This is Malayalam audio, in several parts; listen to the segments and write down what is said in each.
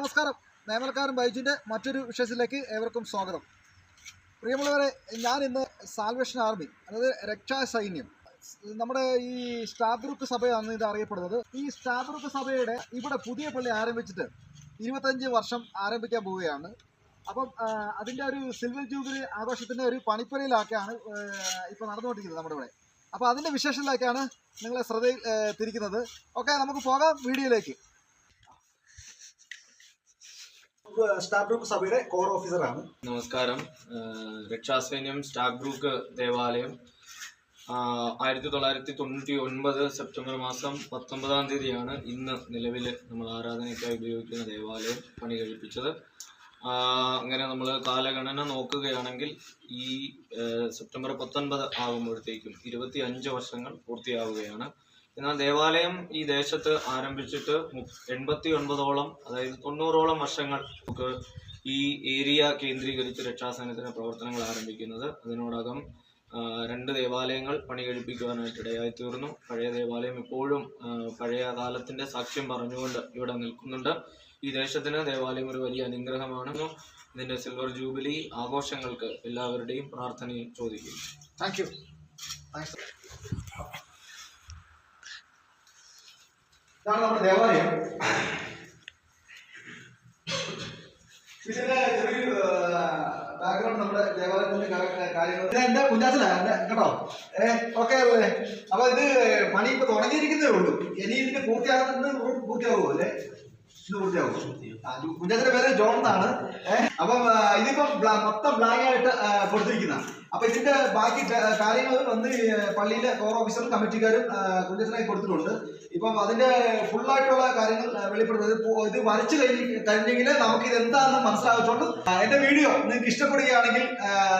നമസ്കാരം. നേമൽക്കാരൻ ബൈജുവിൻ്റെ മറ്റൊരു വിഷയത്തിലേക്ക് ഏവർക്കും സ്വാഗതം. പ്രിയമുള്ളവരെ, ഞാൻ ഇന്ന് സാൽവേഷൻ ആർമി, അതായത് രക്ഷാസൈന്യം, നമ്മുടെ ഈ സ്റ്റാബ്രൂക്ക് സഭയാണ് ഇത് അറിയപ്പെടുന്നത്. ഈ സ്റ്റാബ്രൂക്ക് സഭയുടെ ഇവിടെ പുതിയ പള്ളി ആരംഭിച്ചിട്ട് 25 വർഷം ആരംഭിക്കാൻ പോവുകയാണ്. അപ്പം അതിൻ്റെ ഒരു സിൽവർ ജൂബിലി ആഘോഷത്തിൻ്റെ ഒരു പണിപ്പുരയിലാക്കിയാണ് ഇപ്പോൾ നടന്നുകൊണ്ടിരിക്കുന്നത് നമ്മുടെ ഇവിടെ. അപ്പോൾ അതിൻ്റെ വിശേഷത്തിലേക്കാണ് നിങ്ങളെ ശ്രദ്ധയിൽ തിരിക്കുന്നത്. ഓക്കെ, നമുക്ക് പോകാം വീഡിയോയിലേക്ക്. സ്റ്റാബ്രൂക്ക് സഭയുടെ കോർ ഓഫീസറാണ്. നമസ്കാരം. രക്ഷാസൈന്യം സ്റ്റാബ്രൂക്ക് ദേവാലയം 1999 സെപ്റ്റംബർ മാസം 19-ാം തീയതിയാണ് ഇന്ന് നിലവിൽ നമ്മൾ ആരാധനയ്ക്കായി ഉപയോഗിക്കുന്ന ദേവാലയം പണി കഴിപ്പിച്ചത്. അങ്ങനെ നമ്മൾ കാലഗണന നോക്കുകയാണെങ്കിൽ ഈ സെപ്റ്റംബർ 19 ആകുമ്പോഴത്തേക്കും 25 വർഷങ്ങൾ പൂർത്തിയാവുകയാണ്. എന്നാൽ ദേവാലയം ഈ ദേശത്ത് ആരംഭിച്ചിട്ട് 89ഓളം, അതായത് 90ഓളം വർഷങ്ങൾ നമുക്ക് ഈ ഏരിയ കേന്ദ്രീകരിച്ച് രക്ഷാസേനത്തിന്റെ പ്രവർത്തനങ്ങൾ ആരംഭിക്കുന്നത്. അതിനോടകം 2 ദേവാലയങ്ങൾ പണി കഴിപ്പിക്കുവാനായിട്ട് ഇടയായി തീർന്നു. പഴയ ദേവാലയം ഇപ്പോഴും പഴയ കാലത്തിന്റെ സാക്ഷ്യം പറഞ്ഞുകൊണ്ട് ഇവിടെ നിൽക്കുന്നുണ്ട്. ഈ ദേശത്തിന് ദേവാലയം ഒരു വലിയ അനുഗ്രഹമാണ്. ഇതിന്റെ സിൽവർ ജൂബിലി ആഘോഷങ്ങൾക്ക് എല്ലാവരുടെയും പ്രാർത്ഥനയും ചോദിക്കുന്നു. Thank you. ഇതാണ് നമ്മുടെ ദേവാലയം. ഇതിന്റെ ചെറിയൊരു ബാക്ക്ഗ്രൗണ്ട് നമ്മുടെ ദേവാലയത്തിന്റെ കാര്യങ്ങൾ എന്റെ കുഞ്ഞാച്ചനാണ് കേട്ടോ. ഓക്കെ അല്ലേ? അപ്പൊ ഇത് പണി ഇപ്പൊ തുടങ്ങിയിരിക്കുന്നേ ഉള്ളൂ. ഇനി ഇതിന്റെ പൂർത്തിയാകുമോ അല്ലേ? ഇത് പൂർത്തിയാകും. കുഞ്ഞാച്ചന്റെ പേര് ജോൺ എന്നാണ്. അപ്പം ഇതിപ്പം മൊത്തം ബ്ലാങ്ക് ആയിട്ട് കൊടുത്തിരിക്കുന്ന. അപ്പൊ ഇതിന്റെ ബാക്കി കാര്യങ്ങൾ വന്ന് പള്ളിയിലെ കോർ ഓഫീസറും കമ്മിറ്റിക്കാരും കുഞ്ഞാച്ചനായി കൊടുത്തിട്ടുണ്ട്. ഇപ്പം അതിന്റെ ഫുള്ളായിട്ടുള്ള കാര്യങ്ങൾ വെളിപ്പെടുത്തുന്നത് ഇത് വരച്ചു കഴിഞ്ഞെങ്കിൽ നമുക്ക് ഇത് എന്താണെന്ന് മനസ്സിലാക്കിച്ചുകൊണ്ട് എന്റെ വീഡിയോ നിങ്ങൾക്ക് ഇഷ്ടപ്പെടുകയാണെങ്കിൽ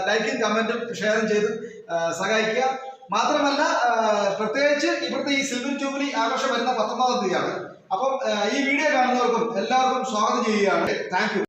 ലൈക്കും കമന്റും ഷെയറും ചെയ്ത് സഹായിക്കുക. മാത്രമല്ല, പ്രത്യേകിച്ച് ഇവിടുത്തെ ഈ സിൽവർ ജൂബിലി ആഘോഷം വരുന്ന 19-ാം തീയതിയാണ്. അപ്പം ഈ വീഡിയോ കാണുന്നവർക്കും എല്ലാവർക്കും സ്വാഗതം ചെയ്യുകയാണ്. Thank you.